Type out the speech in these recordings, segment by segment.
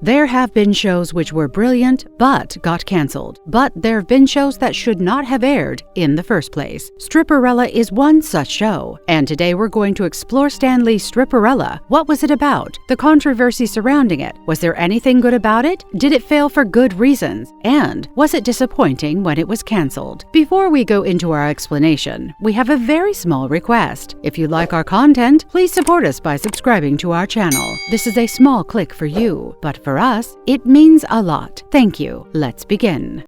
There have been shows which were brilliant but got cancelled. But there have been shows that should not have aired in the first place. Stripperella is one such show, and today we're going to explore Stan Lee's Stripperella. What was it about? The controversy surrounding it. Was there anything good about it? Did it fail for good reasons? And was it disappointing when it was cancelled? Before we go into our explanation, we have a very small request. If you like our content, please support us by subscribing to our channel. This is a small click for you, but for us, it means a lot. Thank you. Let's begin.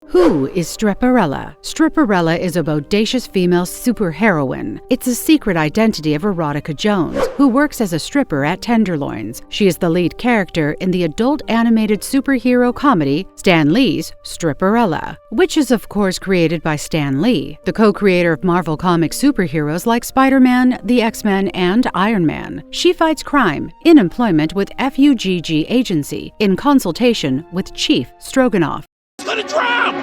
Who is Stripperella? Stripperella is a bodacious female superheroine. It's a secret identity of Erotica Jones, who works as a stripper at Tenderloins. She is the lead character in the adult animated superhero comedy Stan Lee's Stripperella, which is of course created by Stan Lee, the co-creator of Marvel Comics superheroes like Spider-Man, the X-Men, and Iron Man. She fights crime in employment with FUGG agency in consultation with Chief Stroganoff. Gonna drown!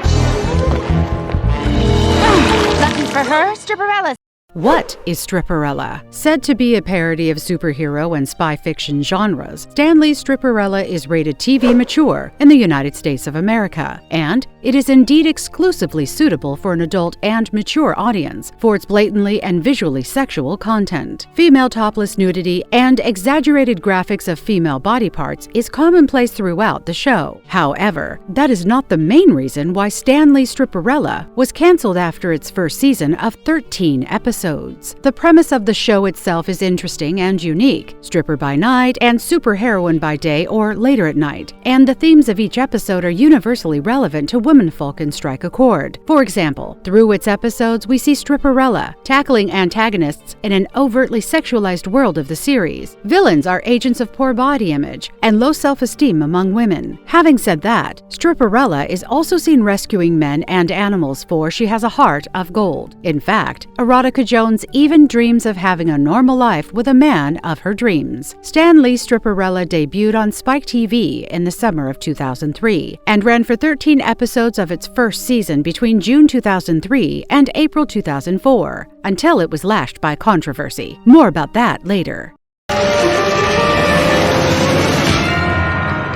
Lucky for her, Stripperella. What is Stripperella? Said to be a parody of superhero and spy fiction genres, Stan Lee's Stripperella is rated TV mature in the United States of America, and it is indeed exclusively suitable for an adult and mature audience for its blatantly and visually sexual content. Female topless nudity and exaggerated graphics of female body parts is commonplace throughout the show. However, that is not the main reason why Stan Lee's Stripperella was canceled after its first season of 13 episodes. The premise of the show itself is interesting and unique, stripper by night and superheroine by day or later at night, and the themes of each episode are universally relevant to womenfolk and strike a chord. For example, through its episodes we see Stripperella tackling antagonists in an overtly sexualized world of the series. Villains are agents of poor body image and low self-esteem among women. Having said that, Stripperella is also seen rescuing men and animals, for she has a heart of gold. In fact, Erotica Jones even dreams of having a normal life with a man of her dreams. Stan Lee's Stripperella debuted on Spike TV in the summer of 2003 and ran for 13 episodes of its first season between June 2003 and April 2004, until it was lashed by controversy. More about that later.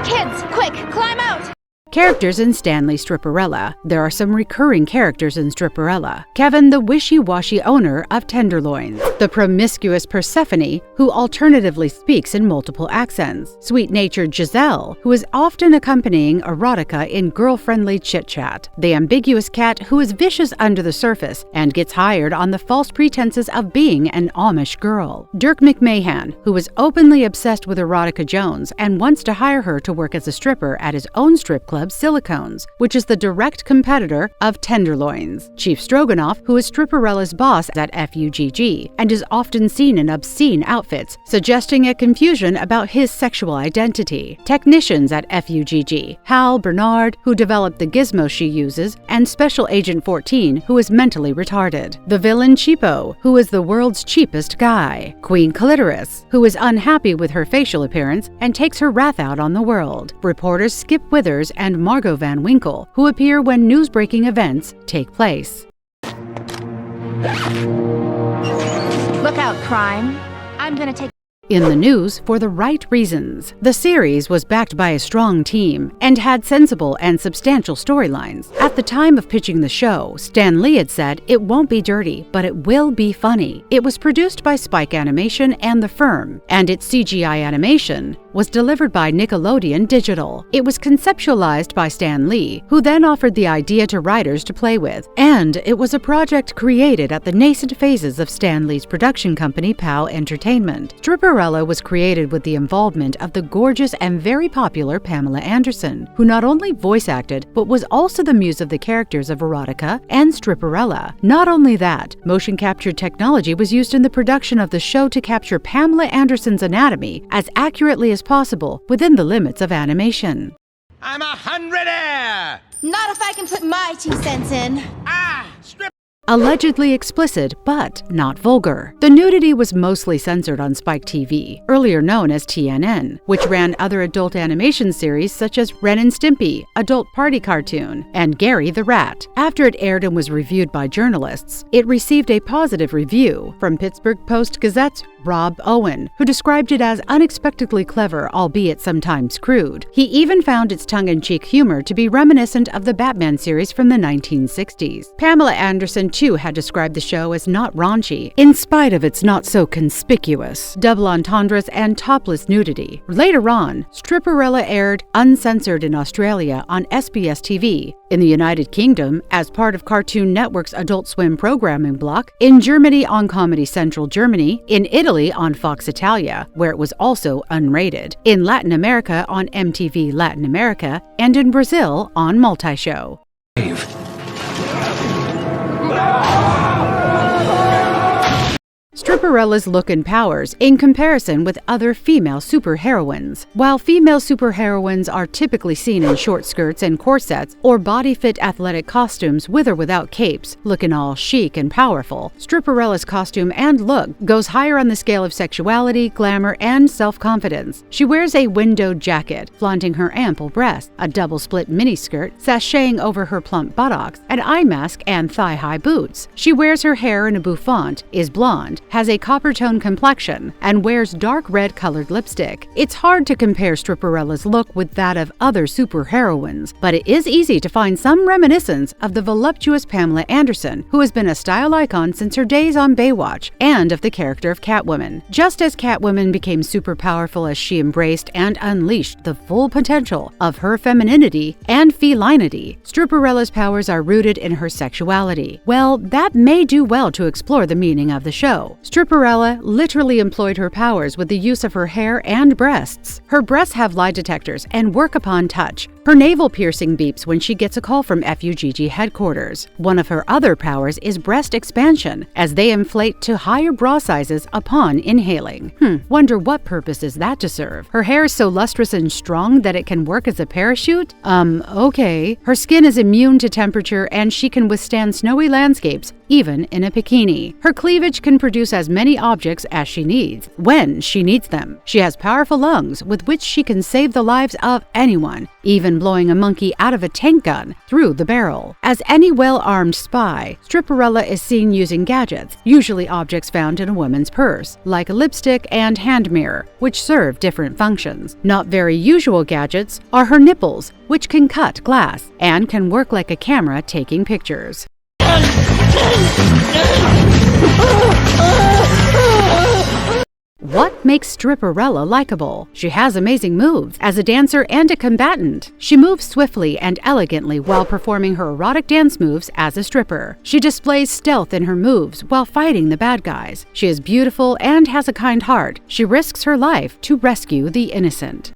Kids, quick, climb out! Characters in Stan Lee's Stripperella. There are some recurring characters in Stripperella. Kevin, the wishy-washy owner of Tenderloins. The promiscuous Persephone, who alternatively speaks in multiple accents. Sweet-natured Giselle, who is often accompanying Erotica in girl-friendly chit-chat. The ambiguous Cat, who is vicious under the surface and gets hired on the false pretenses of being an Amish girl. Dirk McMahon, who is openly obsessed with Erotica Jones and wants to hire her to work as a stripper at his own strip club Silicones, which is the direct competitor of Tenderloins. Chief Stroganoff, who is Stripperella's boss at FUGG and is often seen in obscene outfits, suggesting a confusion about his sexual identity. Technicians at FUGG, Hal, Bernard, who developed the gizmo she uses, and Special Agent 14, who is mentally retarded. The villain Cheapo, who is the world's cheapest guy. Queen Clitoris, who is unhappy with her facial appearance and takes her wrath out on the world. Reporters Skip Withers and Margot Van Winkle, who appear when news-breaking events take place. Look out, crime. I'm gonna take in the news for the right reasons. The series was backed by a strong team and had sensible and substantial storylines. At the time of pitching the show, Stan Lee had said it won't be dirty, but it will be funny. It was produced by Spike Animation and The Firm, and its CGI animation was delivered by Nickelodeon Digital. It was conceptualized by Stan Lee, who then offered the idea to writers to play with, and it was a project created at the nascent phases of Stan Lee's production company POW Entertainment. Stripperella was created with the involvement of the gorgeous and very popular Pamela Anderson, who not only voice acted, but was also the muse of the characters of Erotica and Stripperella. Not only that, motion capture technology was used in the production of the show to capture Pamela Anderson's anatomy as accurately as possible within the limits of animation. I'm 100 air! Not if I can put my 2 cents in. Strip! allegedly explicit but not vulgar. The nudity was mostly censored on Spike TV, earlier known as TNN, which ran other adult animation series such as Ren and Stimpy, Adult Party Cartoon, and Gary the Rat. After it aired and was reviewed by journalists, it received a positive review from Pittsburgh Post-Gazette's Rob Owen, who described it as unexpectedly clever, albeit sometimes crude. He even found its tongue-in-cheek humor to be reminiscent of the Batman series from the 1960s. Pamela Anderson, too, had described the show as not raunchy, in spite of its not-so-conspicuous double entendres and topless nudity. Later on, Stripperella aired uncensored in Australia on SBS TV, in the United Kingdom as part of Cartoon Network's Adult Swim programming block, in Germany on Comedy Central Germany, in Italy on Fox Italia, where it was also unrated, in Latin America on MTV Latin America, and in Brazil on Multishow. Stripperella's look and powers in comparison with other female superheroines. While female superheroines are typically seen in short skirts and corsets or body-fit athletic costumes with or without capes, looking all chic and powerful, Stripperella's costume and look goes higher on the scale of sexuality, glamour, and self-confidence. She wears a windowed jacket, flaunting her ample breasts, a double-split miniskirt, sashaying over her plump buttocks, an eye mask, and thigh-high boots. She wears her hair in a bouffant, is blonde, has a copper-tone complexion, and wears dark red-colored lipstick. It's hard to compare Stripperella's look with that of other superheroines, but it is easy to find some reminiscence of the voluptuous Pamela Anderson, who has been a style icon since her days on Baywatch, and of the character of Catwoman. Just as Catwoman became super powerful as she embraced and unleashed the full potential of her femininity and felinity, Stripperella's powers are rooted in her sexuality. Well, that may do well to explore the meaning of the show. Stripperella literally employed her powers with the use of her hair and breasts. Her breasts have lie detectors and work upon touch. Her navel piercing beeps when she gets a call from FUGG headquarters. One of her other powers is breast expansion, as they inflate to higher bra sizes upon inhaling. Wonder what purpose is that to serve? Her hair is so lustrous and strong that it can work as a parachute? Okay. Her skin is immune to temperature and she can withstand snowy landscapes, even in a bikini. Her cleavage can produce as many objects as she needs, when she needs them. She has powerful lungs with which she can save the lives of anyone, even blowing a monkey out of a tank gun through the barrel. As any well-armed spy, Stripperella is seen using gadgets, usually objects found in a woman's purse, like a lipstick and hand mirror, which serve different functions. Not very usual gadgets are her nipples, which can cut glass and can work like a camera taking pictures. What makes Stripperella likable? She has amazing moves. As a dancer and a combatant, she moves swiftly and elegantly while performing her erotic dance moves as a stripper. She displays stealth in her moves while fighting the bad guys. She is beautiful and has a kind heart. She risks her life to rescue the innocent.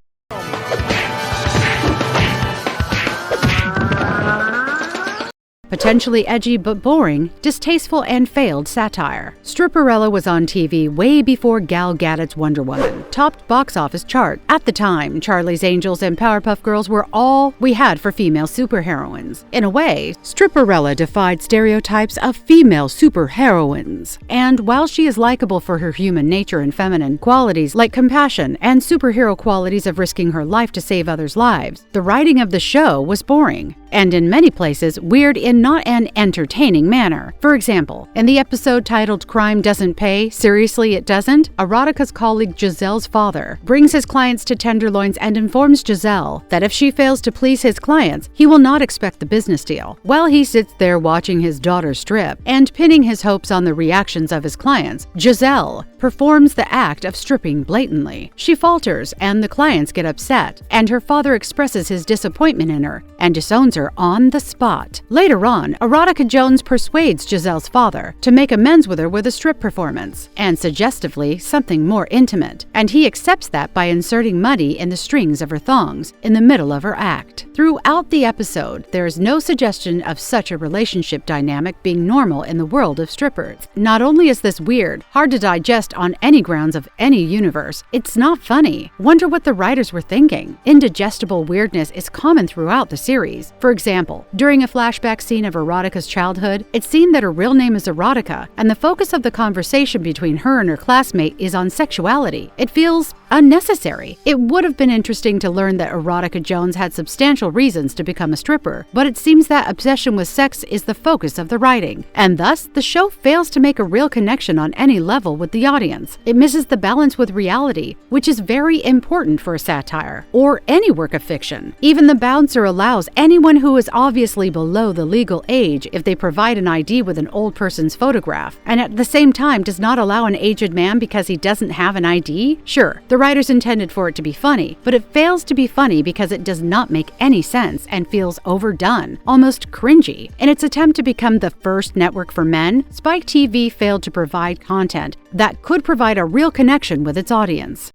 Potentially edgy but boring, distasteful and failed satire. Stripperella was on TV way before Gal Gadot's Wonder Woman topped box office chart. At the time, Charlie's Angels and Powerpuff Girls were all we had for female superheroines. In a way, Stripperella defied stereotypes of female superheroines. And while she is likable for her human nature and feminine qualities like compassion and superhero qualities of risking her life to save others' lives, the writing of the show was boring, and in many places weird in not an entertaining manner. For example, in the episode titled Crime Doesn't Pay, Seriously It Doesn't, Erotica's colleague Giselle's father brings his clients to Tenderloins and informs Giselle that if she fails to please his clients, he will not expect the business deal. While he sits there watching his daughter strip and pinning his hopes on the reactions of his clients, Giselle performs the act of stripping blatantly. She falters and the clients get upset, and her father expresses his disappointment in her and disowns her on the spot. Later on, Erotica Jones persuades Giselle's father to make amends with her with a strip performance, and suggestively something more intimate, and he accepts that by inserting muddy in the strings of her thongs in the middle of her act. Throughout the episode, there is no suggestion of such a relationship dynamic being normal in the world of strippers. Not only is this weird, hard to digest on any grounds of any universe, it's not funny. Wonder what the writers were thinking. Indigestible weirdness is common throughout the series. For example, during a flashback scene scene of Erotica's childhood, it's seen that her real name is Erotica, and the focus of the conversation between her and her classmate is on sexuality. It feels unnecessary. It would have been interesting to learn that Erotica Jones had substantial reasons to become a stripper, but it seems that obsession with sex is the focus of the writing, and thus the show fails to make a real connection on any level with the audience. It misses the balance with reality, which is very important for a satire, or any work of fiction. Even the bouncer allows anyone who is obviously below the legal age if they provide an ID with an old person's photograph, and at the same time does not allow an aged man because he doesn't have an ID? Sure, the writers intended for it to be funny, but it fails to be funny because it does not make any sense and feels overdone, almost cringy. In its attempt to become the first network for men, Spike TV failed to provide content that could provide a real connection with its audience.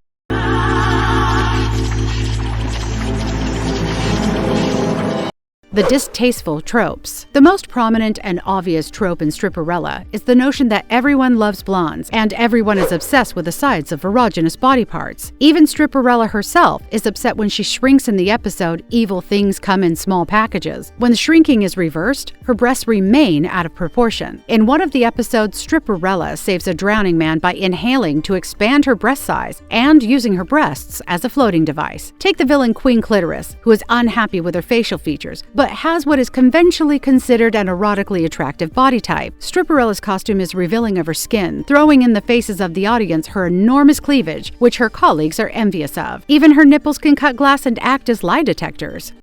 The distasteful tropes. The most prominent and obvious trope in Stripperella is the notion that everyone loves blondes and everyone is obsessed with the sides of erogenous body parts. Even Stripperella herself is upset when she shrinks in the episode Evil Things Come in Small Packages. When the shrinking is reversed, her breasts remain out of proportion. In one of the episodes, Stripperella saves a drowning man by inhaling to expand her breast size and using her breasts as a floating device. Take the villain Queen Clitoris, who is unhappy with her facial features, but has what is conventionally considered an erotically attractive body type. Stripperella's costume is revealing of her skin, throwing in the faces of the audience her enormous cleavage, which her colleagues are envious of. Even her nipples can cut glass and act as lie detectors.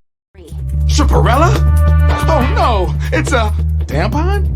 Stripperella? Oh no, it's a tampon?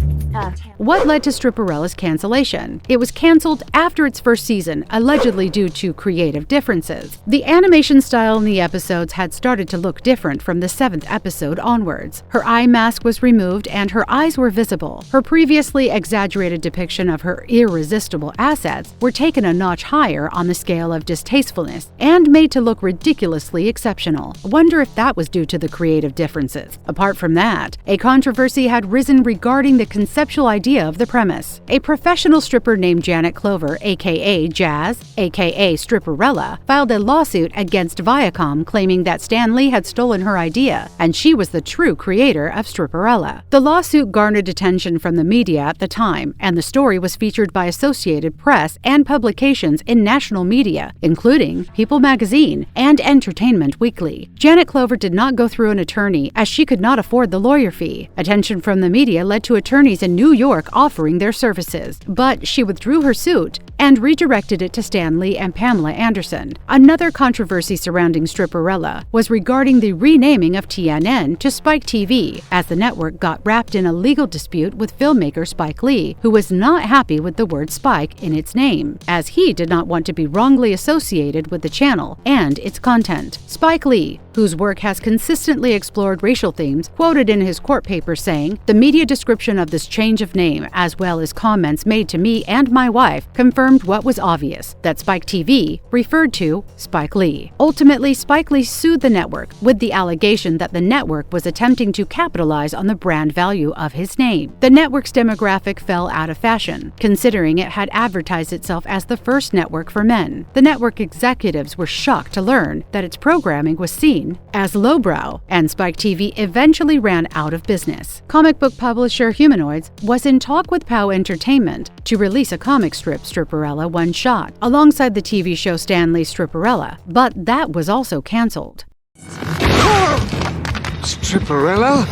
What led to Stripperella's cancellation? It was canceled after its first season, allegedly due to creative differences. The animation style in the episodes had started to look different from the 7th episode onwards. Her eye mask was removed and her eyes were visible. Her previously exaggerated depiction of her irresistible assets were taken a notch higher on the scale of distastefulness and made to look ridiculously exceptional. I wonder if that was due to the creative differences. Apart from that, a controversy had risen regarding the conceptual idea of the premise. A professional stripper named Janet Clover, aka Jazz, aka Stripperella, filed a lawsuit against Viacom claiming that Stan Lee had stolen her idea and she was the true creator of Stripperella. The lawsuit garnered attention from the media at the time, and the story was featured by Associated Press and publications in national media, including People magazine and Entertainment Weekly. Janet Clover did not go through an attorney as she could not afford the lawyer fee. Attention from the media led to attorneys in New York offering their services, but she withdrew her suit and redirected it to Stan Lee and Pamela Anderson. Another controversy surrounding Stripperella was regarding the renaming of TNN to Spike TV, as the network got wrapped in a legal dispute with filmmaker Spike Lee, who was not happy with the word Spike in its name, as he did not want to be wrongly associated with the channel and its content. Spike Lee, whose work has consistently explored racial themes, quoted in his court papers saying, "The media description of this change of name, as well as comments made to me and my wife, confirmed what was obvious, that Spike TV referred to Spike Lee." Ultimately, Spike Lee sued the network with the allegation that the network was attempting to capitalize on the brand value of his name. The network's demographic fell out of fashion, considering it had advertised itself as the first network for men. The network executives were shocked to learn that its programming was seen as lowbrow, and Spike TV eventually ran out of business. Comic book publisher Humanoids was in talk with POW Entertainment to release a comic strip, Stripperella One Shot, alongside the TV show Stan Lee's Stripperella, but that was also canceled. Stripperella?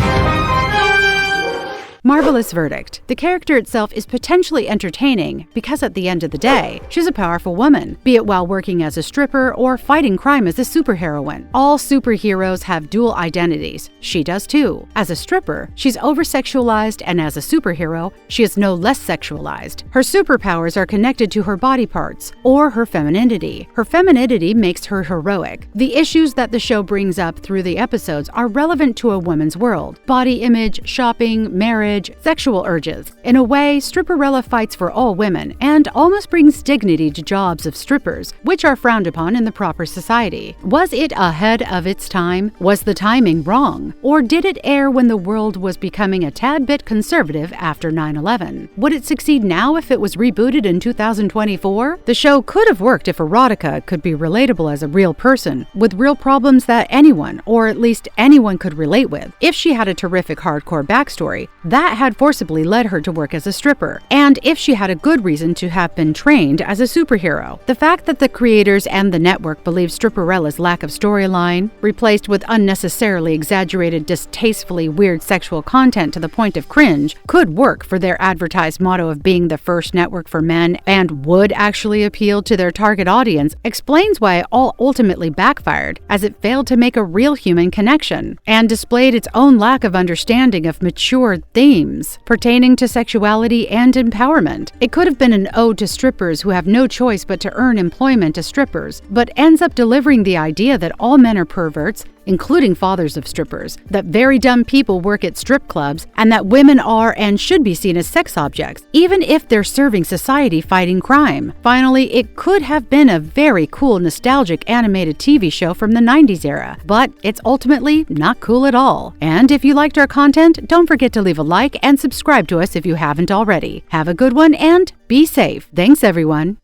Marvelous verdict. The character itself is potentially entertaining because at the end of the day, she's a powerful woman, be it while working as a stripper or fighting crime as a superheroine. All superheroes have dual identities. She does too. As a stripper, she's over-sexualized, and as a superhero, she is no less sexualized. Her superpowers are connected to her body parts or her femininity. Her femininity makes her heroic. The issues that the show brings up through the episodes are relevant to a woman's world: body image, shopping, marriage, image, sexual urges. In a way, Stripperella fights for all women and almost brings dignity to jobs of strippers, which are frowned upon in the proper society. Was it ahead of its time? Was the timing wrong? Or did it air when the world was becoming a tad bit conservative after 9/11? Would it succeed now if it was rebooted in 2024? The show could have worked if Erotica could be relatable as a real person, with real problems that anyone, or at least anyone, could relate with. If she had a terrific hardcore backstory that had forcibly led her to work as a stripper, and if she had a good reason to have been trained as a superhero. The fact that the creators and the network believed Stripperella's lack of storyline, replaced with unnecessarily exaggerated, distastefully weird sexual content to the point of cringe, could work for their advertised motto of being the first network for men and would actually appeal to their target audience, explains why it all ultimately backfired, as it failed to make a real human connection and displayed its own lack of understanding of mature themes pertaining to sexuality and empowerment. It could have been an ode to strippers who have no choice but to earn employment as strippers, but ends up delivering the idea that all men are perverts, including fathers of strippers, that very dumb people work at strip clubs, and that women are and should be seen as sex objects, even if they're serving society fighting crime. Finally, it could have been a very cool, nostalgic animated TV show from the 90s era, but it's ultimately not cool at all. And if you liked our content, don't forget to leave a like and subscribe to us if you haven't already. Have a good one and be safe. Thanks, everyone.